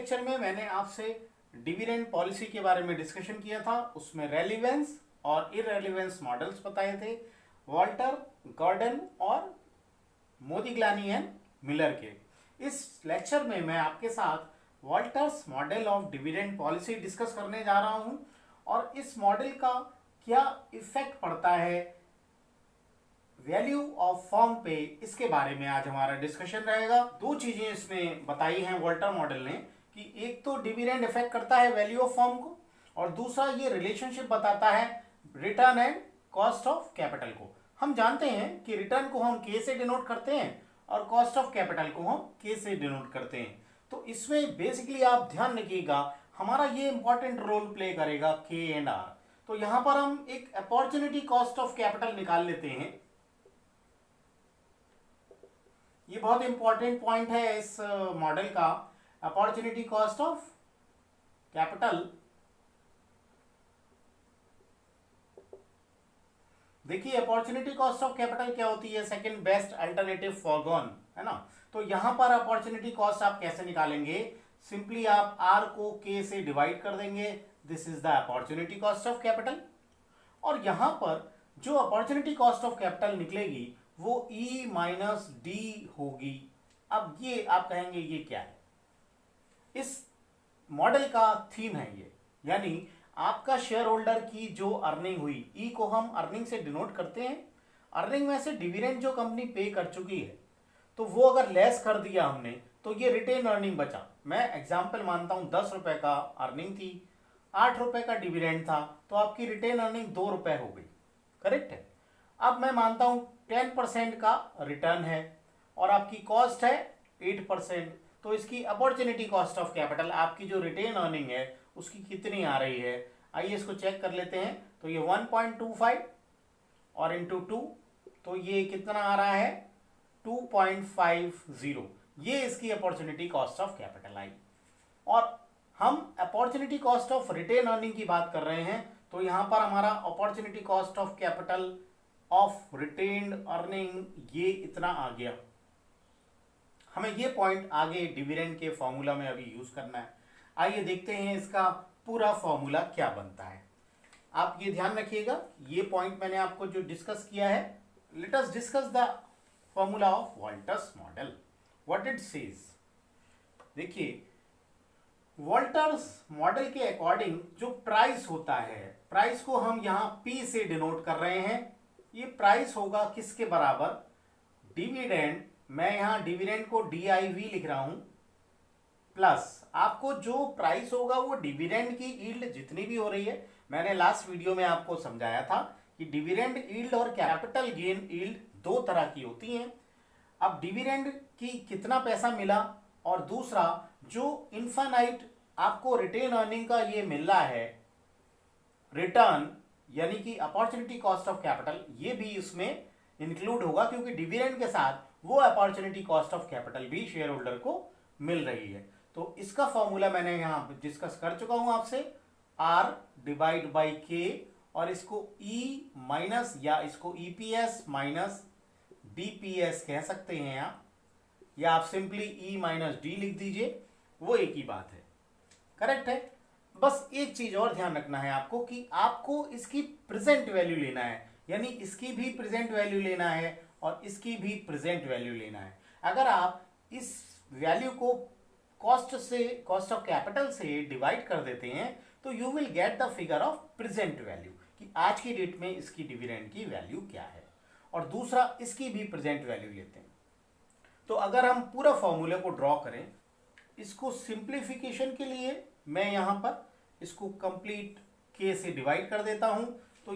Lecture में मैंने आपसे डिविडेंड पॉलिसी के बारे में डिस्कशन किया था। उसमें रेलिवेंस और इररेलिवेंस मॉडल्स बताए थे, वॉल्टर, गॉर्डन और मोदिग्लानी एंड मिलर के। इस लेक्चर में मैं आपके साथ Walter's model of dividend policy discuss करने जा रहा हूं और इस मॉडल का क्या इफेक्ट पड़ता है वैल्यू ऑफ फर्म पे, इसके बारे में आज हमारा डिस्कशन रहेगा। दो चीजें इसमें बताई हैं वॉल्टर मॉडल ने कि एक तो डिविडेंड इफेक्ट करता है वैल्यू ऑफ फर्म को और दूसरा ये रिलेशनशिप बताता है return and cost of capital को। हम जानते हैं कि रिटर्न को हम के से डिनोट करते हैं और कॉस्ट ऑफ कैपिटल को हम के से डिनोट करते हैं। तो इसमें बेसिकली आप ध्यान रखिएगा, हमारा ये इंपॉर्टेंट रोल प्ले करेगा के एंड आर। तो यहां पर हम एक अपॉर्चुनिटी कॉस्ट ऑफ कैपिटल निकाल लेते हैं। ये बहुत इंपॉर्टेंट पॉइंट है इस मॉडल का, अपॉर्चुनिटी कॉस्ट ऑफ कैपिटल। देखिए अपॉर्चुनिटी कॉस्ट ऑफ कैपिटल क्या होती है, सेकंड बेस्ट अल्टरनेटिव फॉरगॉन, है ना। तो यहां पर अपॉर्चुनिटी कॉस्ट आप कैसे निकालेंगे, सिंपली आप आर को के से डिवाइड कर देंगे, this is the opportunity cost of capital. और यहां पर जो अपॉर्चुनिटी कॉस्ट ऑफ कैपिटल निकलेगी वो E माइनस डी होगी। अब ये आप कहेंगे ये क्या है, इस मॉडल का थीम है ये, यानी आपका शेयर होल्डर की जो अर्निंग हुई, ई को हम अर्निंग से डिनोट करते हैं। अर्निंग में से डिविडेंड जो कंपनी पे कर चुकी है तो वो अगर लेस कर दिया हमने तो ये रिटेन अर्निंग बचा। मैं एग्जांपल मानता हूं 10 रुपए का अर्निंग थी, 8 रुपए का डिविडेंड था, तो आपकी रिटेन अर्निंग 2 रुपए हो गई, करेक्ट है। अब मैं मानता हूं 10% का रिटर्न है और आपकी कॉस्ट है 8%, तो इसकी अपॉर्चुनिटी कॉस्ट ऑफ कैपिटल, आपकी जो रिटेन अर्निंग है उसकी कितनी आ रही है, आइए इसको चेक कर लेते हैं। तो ये 1.25 और इंटू 2, तो ये कितना आ रहा है 2.50, ये इसकी अपॉर्चुनिटी कॉस्ट ऑफ कैपिटल आई। और हम opportunity cost of retain earning की बात कर रहे हैं, तो यहां पर हमारा opportunity cost of capital of retained earning ये इतना आ गया। हमें ये पॉइंट आगे डिविडेंड के फॉर्मूला में अभी यूज करना है। आइए देखते हैं इसका पूरा फॉर्मूला क्या बनता है। आप ये ध्यान रखिएगा, ये पॉइंट मैंने आपको जो डिस्कस किया है। Let us discuss the formula of Walter's model, what it says. देखिए वॉल्टर्स मॉडल के अकॉर्डिंग जो प्राइस होता है, प्राइस को हम यहां पी से डिनोट कर रहे हैं। ये प्राइस होगा किसके बराबर, डिविडेंड, मैं यहां डिविडेंड को DIV लिख रहा हूं, प्लस आपको जो प्राइस होगा वो डिविडेंड की यील्ड जितनी भी हो रही है। मैंने लास्ट वीडियो में आपको समझाया था कि डिविडेंड यील्ड और कैपिटल गेन यील्ड दो तरह की होती हैं। अब डिविडेंड की कितना पैसा मिला और दूसरा जो इनफाइनाइट आपको रिटेन अर्निंग का ये मिल रहा है रिटर्न, यानी कि अपॉर्चुनिटी कॉस्ट ऑफ कैपिटल, ये भी इसमें इंक्लूड होगा क्योंकि डिविडेंड के साथ वो अपॉर्चुनिटी कॉस्ट ऑफ कैपिटल भी शेयर होल्डर को मिल रही है। तो इसका फॉर्मूला मैंने यहां डिस्कस कर चुका हूं आपसे, R डिवाइड बाई K, और इसको E माइनस या इसको EPS माइनस DPS कह सकते हैं आप, या आप सिंपली E माइनस D लिख दीजिए, वो एक ही बात है, करेक्ट है। बस एक चीज और ध्यान रखना है आपको कि आपको इसकी प्रेजेंट वैल्यू लेना है, यानी इसकी भी प्रेजेंट वैल्यू लेना है और इसकी भी प्रेजेंट वैल्यू लेना है। अगर आप इस वैल्यू को कॉस्ट से, कॉस्ट ऑफ कैपिटल से डिवाइड कर देते हैं तो you will get the figure of present value कि आज की डेट में इसकी डिविडेंड की वैल्यू क्या है, और दूसरा इसकी भी प्रेजेंट वैल्यू लेते हैं। तो अगर हम पूरा फॉर्मूले को ड्रॉ करें, इसको सिंप्लीफिकेशन के लिए मैं यहां पर इसको कंप्लीट के से डिवाइड कर देता हूं, तो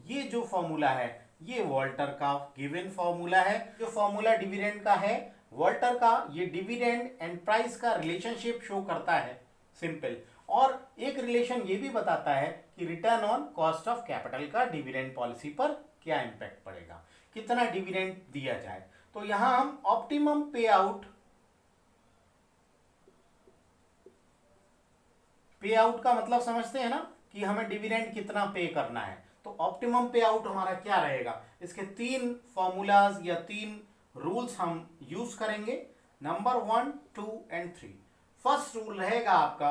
ये जो फॉर्मूला है ये वॉल्टर का गिवन फॉर्मूला है। जो फॉर्मूला डिविडेंड का है वॉल्टर का, ये डिविडेंड एंड प्राइस का रिलेशनशिप शो करता है, सिंपल। और एक रिलेशन ये भी बताता है कि return on cost of capital का डिविडेंड पॉलिसी पर क्या इंपैक्ट पड़ेगा, कितना डिविडेंड दिया जाए। तो यहां हम ऑप्टिमम पे आउट का मतलब समझते हैं ना कि हमें डिविडेंड कितना पे करना है। तो ऑप्टिमम पे आउट हमारा क्या रहेगा, इसके 3 फॉर्मूलाज या 3 रूल्स हम यूज करेंगे, नंबर 1, 2 एंड 3। फर्स्ट रूल रहेगा आपका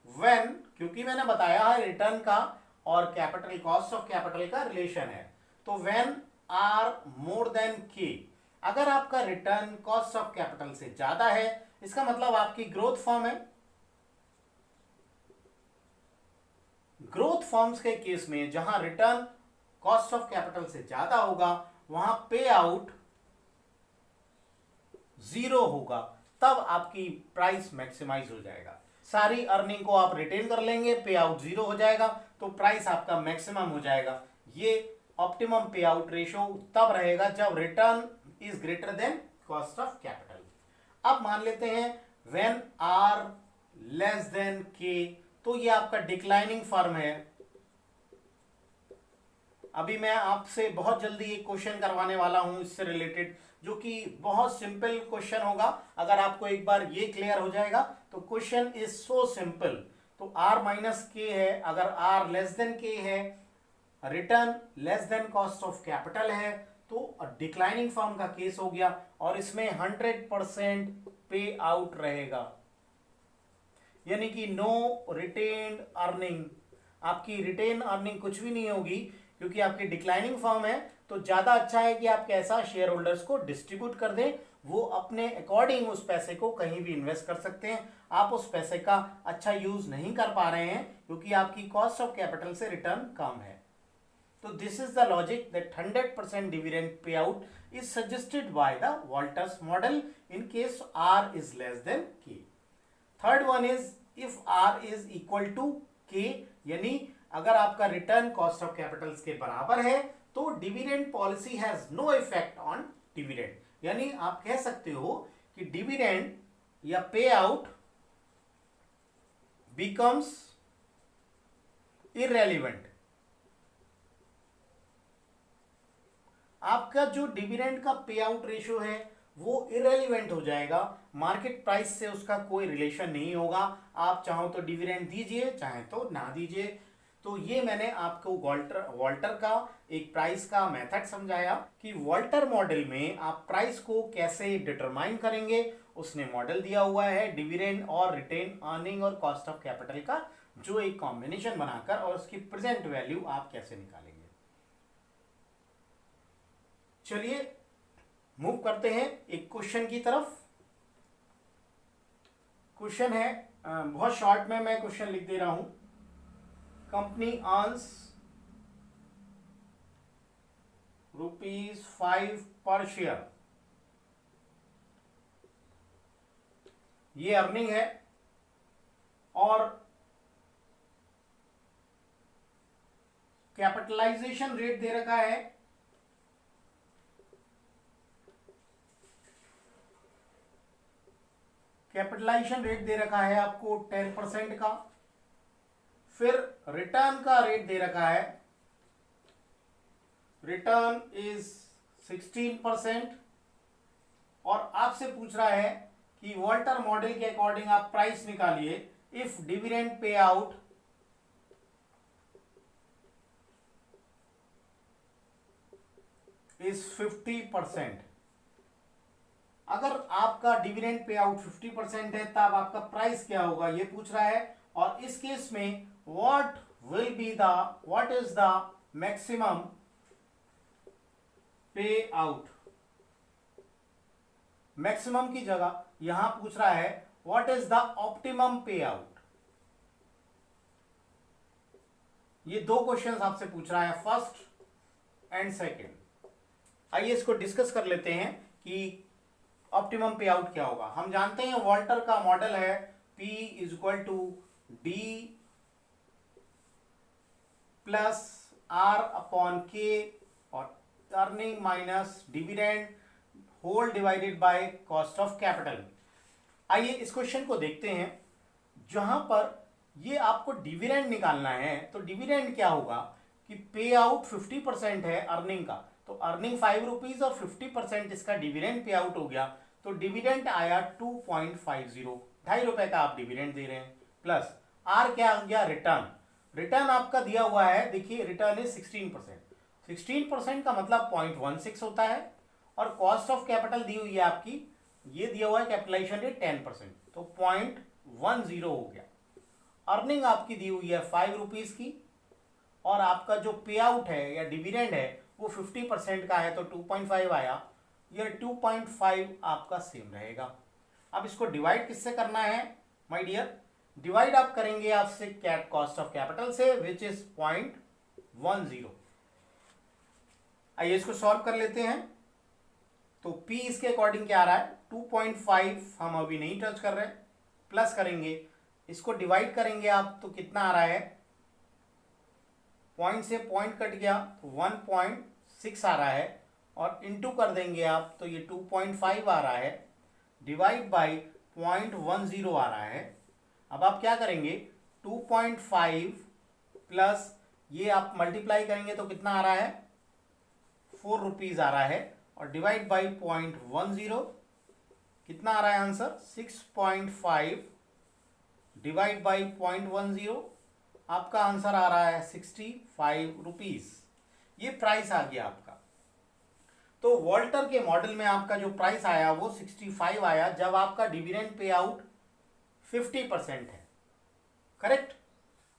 व्हेन, क्योंकि मैंने बताया है रिटर्न का और कैपिटल कॉस्ट ऑफ कैपिटल का रिलेशन है, तो व्हेन आर मोर देन के, अगर आपका रिटर्न कॉस्ट ऑफ कैपिटल से ज्यादा है, इसका मतलब आपकी ग्रोथ फर्म है। ग्रोथ फर्म्स के केस में जहां रिटर्न कॉस्ट ऑफ कैपिटल से ज्यादा होगा वहां पे आउट 0 होगा, तब आपकी प्राइस मैक्सिमाइज हो जाएगा। सारी अर्निंग को आप रिटेन कर लेंगे, पे आउट 0 हो जाएगा, तो प्राइस आपका मैक्सिमम हो जाएगा। ये ऑप्टिमम पे आउट रेशियो तब रहेगा जब return is greater than cost of capital. अब मान लेते हैं व्हेन आर लेस देन के, तो ये आपका डिक्लाइनिंग फर्म है। अभी मैं आपसे बहुत जल्दी एक क्वेश्चन करवाने वाला हूं इससे रिलेटेड, जो कि बहुत सिंपल क्वेश्चन होगा। अगर आपको एक बार ये क्लियर हो जाएगा तो क्वेश्चन इज सो सिंपल। तो r माइनस के है, अगर r लेस देन के है, return less than cost of capital है, तो डिक्लाइनिंग फर्म का केस हो गया और इसमें 100% पे आउट रहेगा, यानी कि नो रिटेन्ड अर्निंग। आपकी रिटेन अर्निंग कुछ भी नहीं होगी, क्योंकि आपकी डिक्लाइनिंग फर्म है। तो ज्यादा अच्छा है कि आप कैसा शेयर होल्डर्स को डिस्ट्रीब्यूट कर दें, वो अपने अकॉर्डिंग उस पैसे को कहीं भी इन्वेस्ट कर सकते हैं। आप उस पैसे का अच्छा यूज नहीं कर पा रहे हैं क्योंकि आपकी कॉस्ट ऑफ कैपिटल से रिटर्न कम है। तो this is the logic that 100% dividend payout is suggested by the Walter's model in case r is less than k. Third one is if r is equal to k, यानी अगर आपका return cost of capital के बराबर है तो dividend policy has no effect on dividend, यानी आप कह सकते हो कि डिविडेंड या पे आउट बिकम्स इररेलेवेंट। आपका जो डिविडेंड का पे आउट रेशियो है वो इररेलेवेंट हो जाएगा, मार्केट प्राइस से उसका कोई रिलेशन नहीं होगा। आप चाहो तो डिविडेंड दीजिए, चाहे तो ना दीजिए। तो ये मैंने आपको वॉल्टर का एक प्राइस का मेथड समझाया कि वॉल्टर मॉडल में आप प्राइस को कैसे डिटरमाइन करेंगे। उसने मॉडल दिया हुआ है डिविडेंड और रिटेन अर्निंग और कॉस्ट ऑफ कैपिटल का, जो एक कॉम्बिनेशन बनाकर और उसकी प्रेजेंट वैल्यू आप कैसे निकालेंगे। चलिए मूव करते हैं एक क्वेश्चन की तरफ। क्वेश्चन है, बहुत शॉर्ट में मैं क्वेश्चन लिख दे रहा हूं। कंपनी अर्न्स ₹5 पर शेयर, ये अर्निंग है, और कैपिटलाइजेशन रेट दे रखा है आपको 10% का। फिर रिटर्न का रेट दे रखा है, रिटर्न इज 16%, और आपसे पूछ रहा है कि वॉल्टर मॉडल के अकॉर्डिंग आप प्राइस निकालिए if dividend payout is 50%। अगर आपका डिविडेंड पे आउट 50% है तब आपका प्राइस क्या होगा ये पूछ रहा है। और इस केस में व्हाट इज द मैक्सिमम पे आउट। मैक्सिमम की जगह यहां पूछ रहा है व्हाट इज द ऑप्टिमम पे आउट। ये दो क्वेश्चंस आपसे पूछ रहा है, फर्स्ट एंड सेकंड। आइए इसको डिस्कस कर लेते हैं कि ऑप्टिमम पे आउट क्या होगा। हम जानते हैं वॉल्टर का मॉडल है P is equal to D plus R upon K और earning minus dividend whole divided by cost of capital. आइए इस क्वेश्चन को देखते हैं, जहां पर ये आपको डिविडेंड निकालना है। तो डिविडेंड क्या होगा कि पे आउट 50% है अर्निंग का, तो अर्निंग 5 रुपीज और 50% इसका डिविडेंड पे आउट हो गया, तो डिविडेंड आया 2.50, ₹2.5 का आप डिविडेंड दे रहे हैं। प्लस आर क्या आ गया, रिटर्न आपका दिया हुआ है, देखिए रिटर्न इज 16%। 16% का मतलब 0.16 होता है, और कॉस्ट ऑफ कैपिटल दी हुई है आपकी, ये दिया हुआ है कैपिटलाइजेशन रेट 10%, तो 10 हो गया। अर्निंग आपकी दी हुई है 5 रुपीज़ की और आपका जो पे आउट है या डिविडेंड है वो 50% का है, तो 2.5 आया। ये 2.5 आपका सेम रहेगा। अब इसको डिवाइड किससे करना है माय डियर? डिवाइड आप करेंगे आपसे कैट कॉस्ट ऑफ कैपिटल से, विच इज 0.10। आइए इसको सॉल्व कर लेते हैं। तो P इसके अकॉर्डिंग क्या आ रहा है? 2.5 हम अभी नहीं टच कर रहे, प्लस करेंगे, इसको डिवाइड करेंगे आप तो कितना आ रहा है? पॉइंट से पॉइंट कट गया तो 1.6 आ रहा है, और इंटू कर देंगे आप तो ये 2.5 आ रहा है, डिवाइड बाई 0.10 आ रहा है। अब आप क्या करेंगे? 2.5 प्लस ये आप मल्टीप्लाई करेंगे तो कितना आ रहा है? 4 रुपीज़ आ रहा है, और डिवाइड बाई 0.10 कितना आ रहा है आंसर? 6.5 डिवाइड बाई 0.10, आपका आंसर आ रहा है 65 रुपीज़। ये प्राइस आ गया आपका। तो वॉल्टर के मॉडल में आपका जो प्राइस आया वो 65 आया जब आपका डिविडेंड पे आउट 50% है, करेक्ट।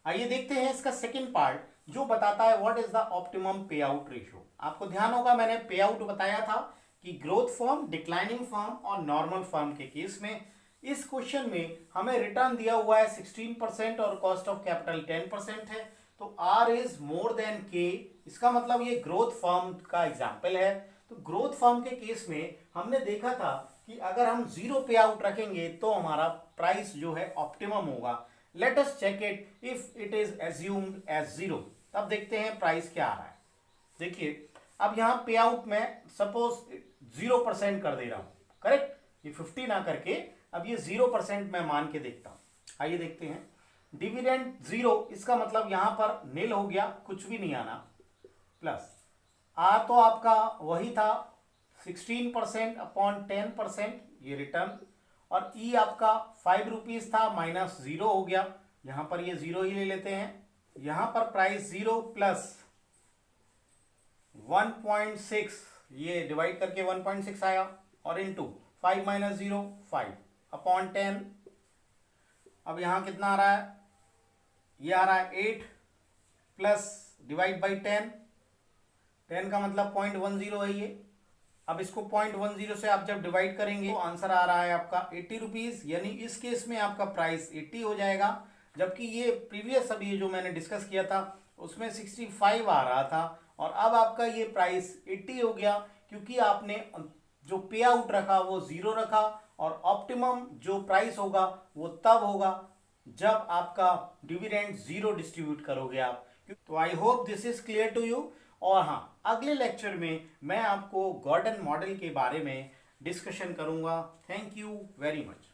आइए देखते हैं इसका सेकंड पार्ट जो बताता है व्हाट इज द ऑप्टिमम पे आउट रेशियो। आपको ध्यान होगा मैंने पे आउट बताया था कि ग्रोथ फर्म, डिक्लाइनिंग फर्म और नॉर्मल फर्म के केस में इस क्वेश्चन में हमें रिटर्न दिया हुआ है 16% और कॉस्ट ऑफ कैपिटल 10% है, तो R is more than K। इसका मतलब ये ग्रोथ फर्म का एग्जाम्पल है। तो ग्रोथ फर्म के केस में हमने देखा था कि अगर हम जीरो पे आउट रखेंगे तो हमारा प्राइस जो है ऑप्टिमम होगा। Let us check it if it is assumed as zero. तब देखते हैं प्राइस क्या आ रहा है। देखिए अब यहाँ पे आउट में सपोज 0% कर दे रहा हूँ, करेक्ट। ये 50 ना करके अब ये 0% मैं मान के देखता हूँ। आइए देखते हैं। डिविडेंड 0, इसका मतलब यहाँ पर नील हो गया, कुछ भी नहीं आना, प्लस आ तो आपका वही था 16% अपॉन 10% ये रिटर्न, और ई आपका 5 रुपीज़ था माइनस 0 हो गया, यहाँ पर ये 0 ही ले लेते हैं। यहाँ पर प्राइस 0 प्लस 1.6, ये डिवाइड करके 1.6 आया, और इंटू 5 माइनस 0 5 अपॉन 10। अब यहाँ कितना आ रहा है? ये आ रहा है 8 प्लस डिवाइड बाई 10 का मतलब 0.10 है ये। अब इसको 0.10 से आप जब डिवाइड करेंगे तो आंसर आ रहा है आपका 80 रुपीज़, यानी इस केस में आपका प्राइस 80 हो जाएगा। जबकि ये प्रीवियस अभी जो मैंने डिस्कस किया था उसमें 65 आ रहा था, और अब आपका ये प्राइस 80 हो गया क्योंकि आपने जो पे आउट रखा वो 0 रखा, और ऑप्टिमम जो प्राइस होगा वो तब होगा जब आपका डिविडेंड 0 डिस्ट्रीब्यूट करोगे आप। तो I hope this is clear to you. और हाँ, अगले लेक्चर में मैं आपको गॉर्डन मॉडल के बारे में डिस्कशन करूंगा। Thank you very much.